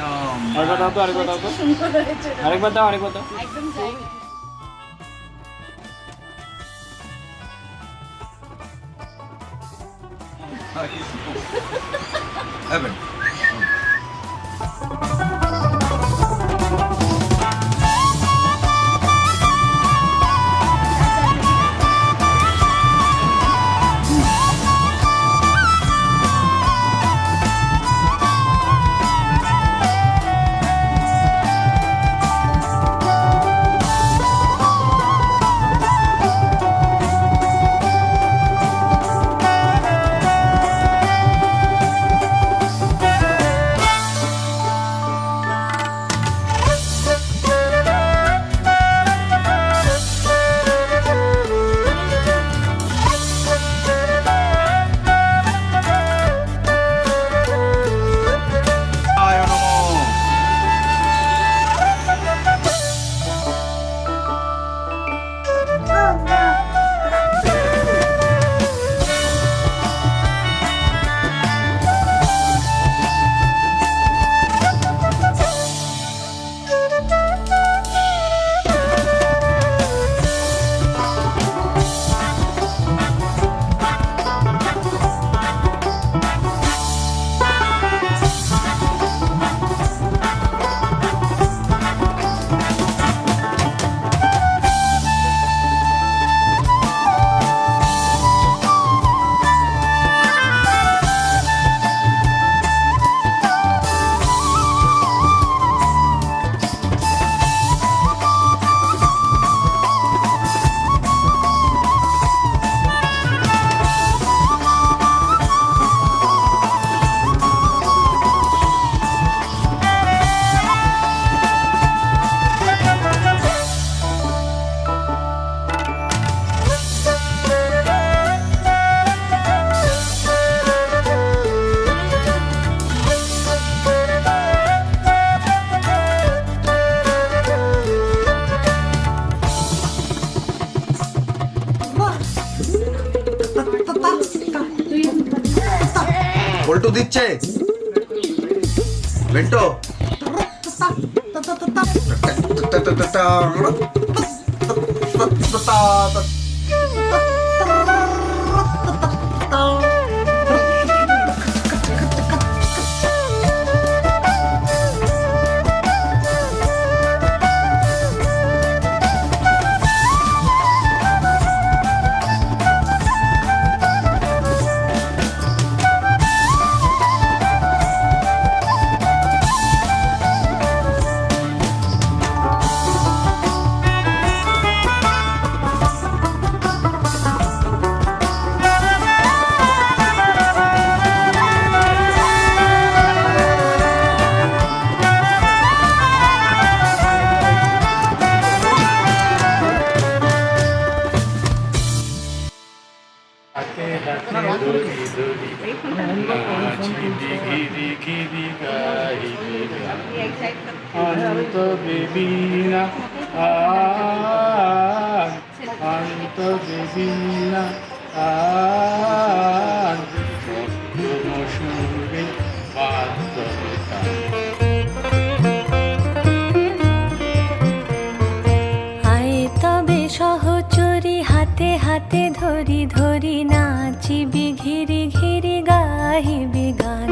আরেকবার দাও তো, আরেকবার দাও তো, আরেকবার দাও, আরেকবার দাও। একদম জায়গা। Evan. পল্টু দিচ্ছে বেন্টো অন্ত বেবিনা অন্ত বেবিনা সুরে বাদ্যতা আয় তবে সহচরী হাতে হাতে ধরি ধরি নাচিবি ঘিরি ঘিরি গাহিবি গান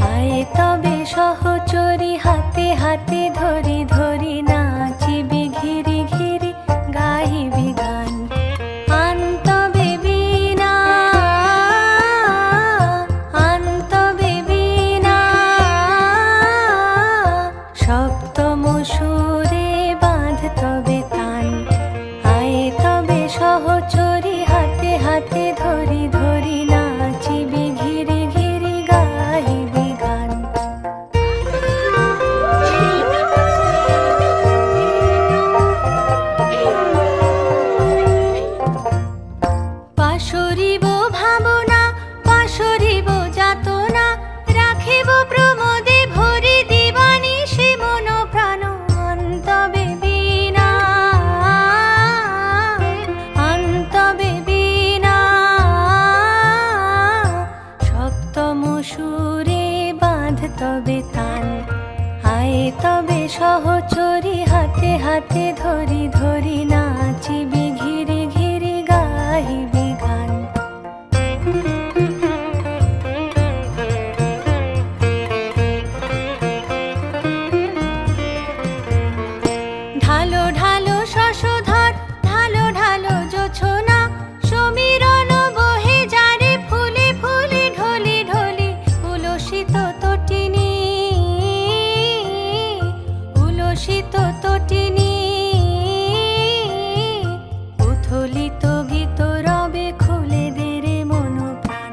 আয় তবে সহচরী হাতে হাতে ধরি ধরি নাচিবি ঘিরি ঘিরি গাহিবি গান আন্ত বেবিনা সপ্তম সুরে বাঁধ তবে তান আয় তবে সহচরী হাতে হাতে ধরি ধরি নাচিবি ঘিরি ঘিরি গাহিবি গান তবে সহচরী হাতে হাতে ধরি ধরি নাচিবি ঘিরি ঘিরি গাহিবি গান। ঢালো ঢালো শশধর ঢালো ঢালো জোছনা সমীরণ বহে যারে ফুলে ফুলে ঢলি ঢলি উলসিত তটিনী উলসিত তটিনী উথলিত গীত রবে খুলে দেরে মন প্রাণ।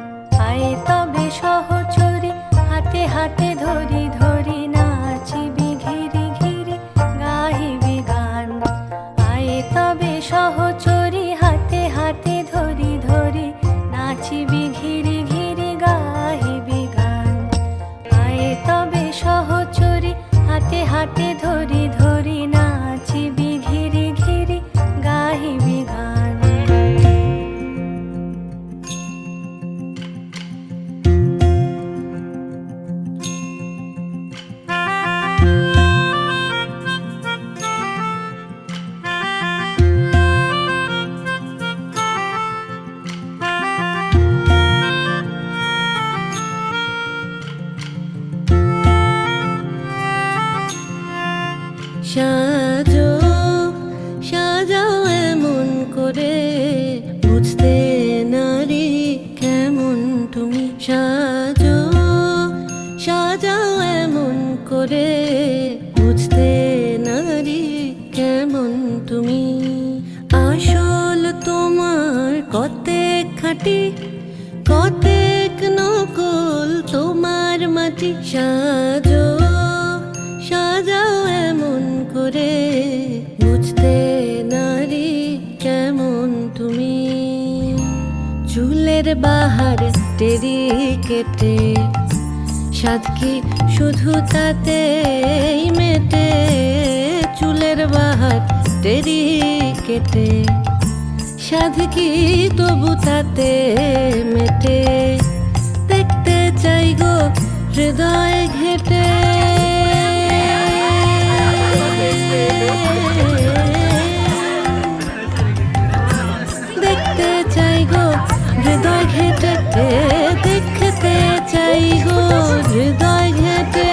আয়ে তবে সহচরী হাতে হাতে ধরি ধরি নাচিবি ঘিরি ঘিরি গাহিবি গান। আয়ে তবে সহচরী হাতে হাতে ধরি ধরি নাচিবি ঘিরি ঘিরি গাহিবি গান। আয়ে তবে সহচরী হাতে হাতে ধরি ধরি নাচিবি ঘিরি ঘিরি গাহিবি গান। সাজো সাজাও এমন করে বুঝতে নারী কেমন তুমি। সাজো সাজাও এমন করে বুঝতে নারী কেমন তুমি। আসল তোমার কতেক খাঁটি কতেক নকল তোমার মাটি। সাজো সাজাও এমন করে বুঝতে নারী কেমন তুমি। চুলের বাহার টেরি কেটে সাধ কি শুধু তাতেই মেটে। চুলের বাহার টেরি কেটে সাধ কি তবু তাতে মেটে। দেখতে চাই গো হৃদয় ঘেটে দেখতে চাই গো হৃদয় ঘেটে দেখতে চাই গো হৃদয় ঘেটে।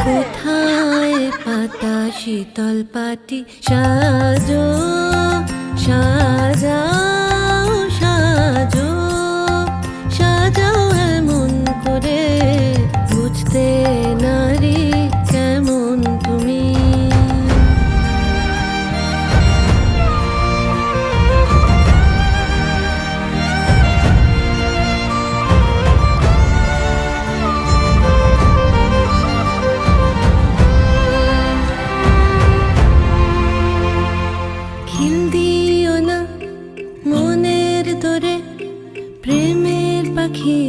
কোথায় পাতা শীতল পাটি। সাজো সাজাও সাজো সাজাও এমন করে বুঝতে নারী কেমন তুমি। খিল দিও না মনের তোরে প্রেমের পাখি।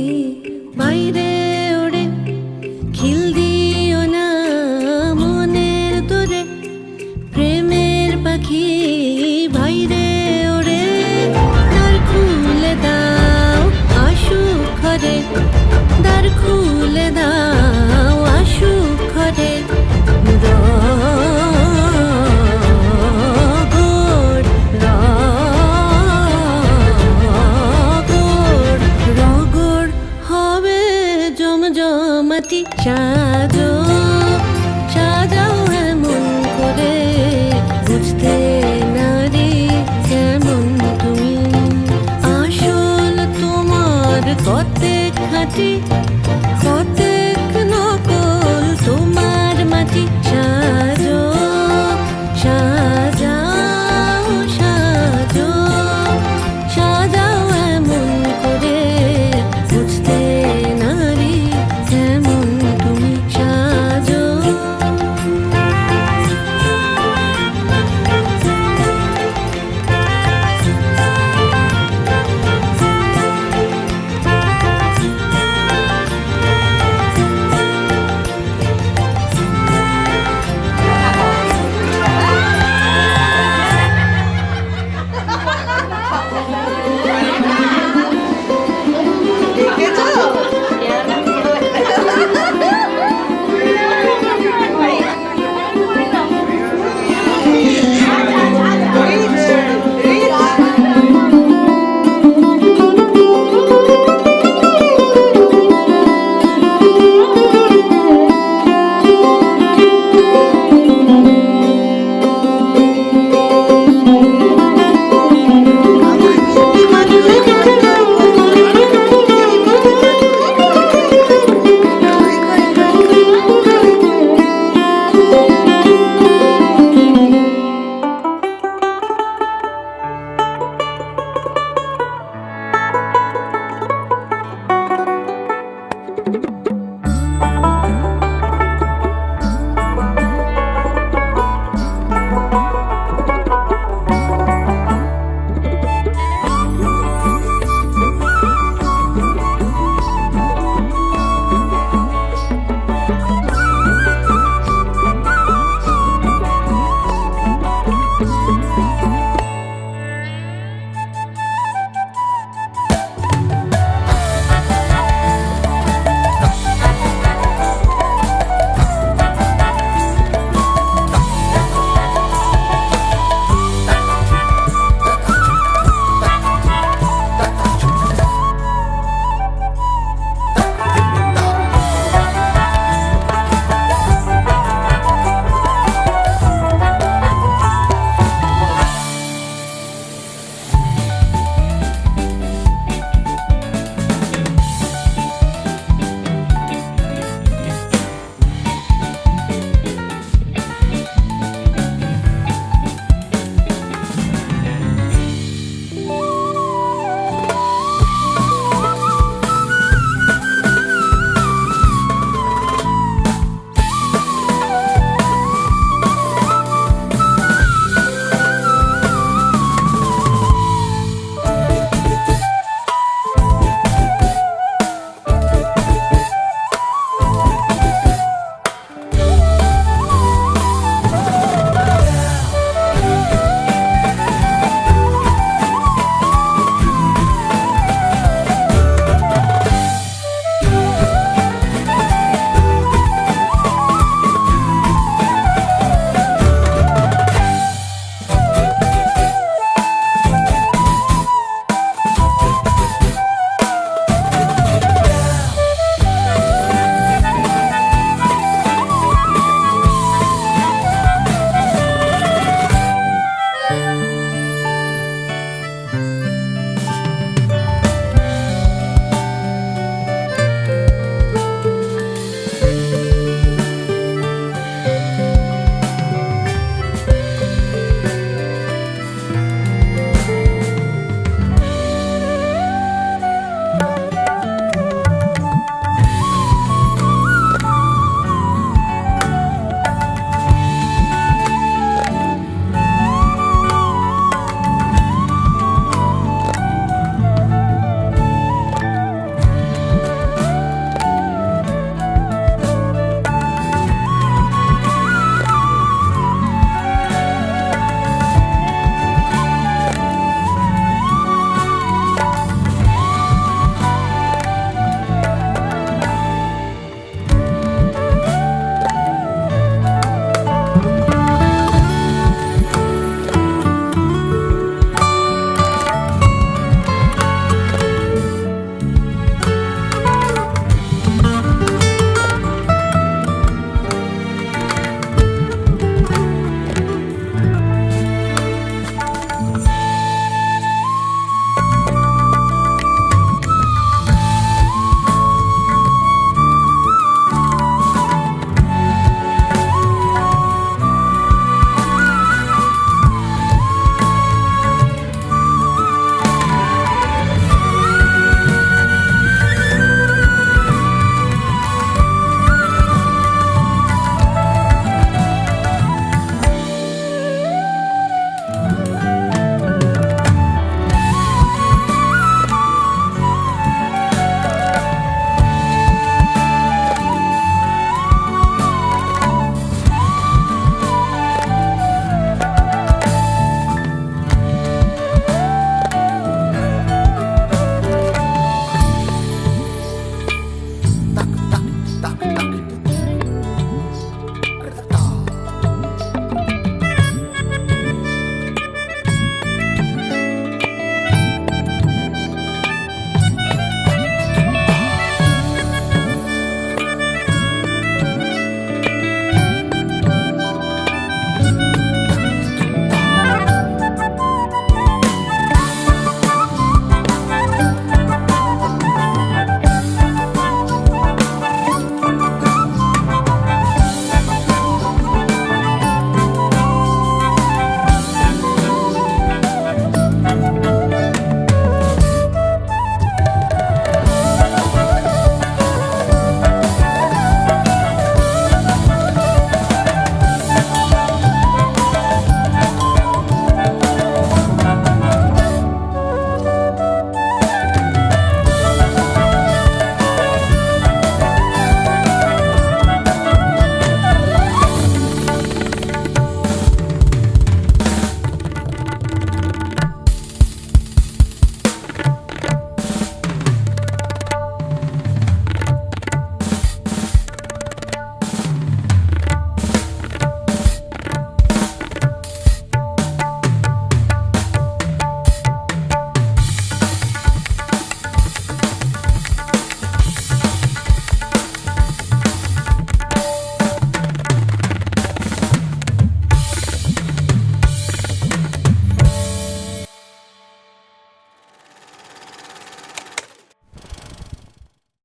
ও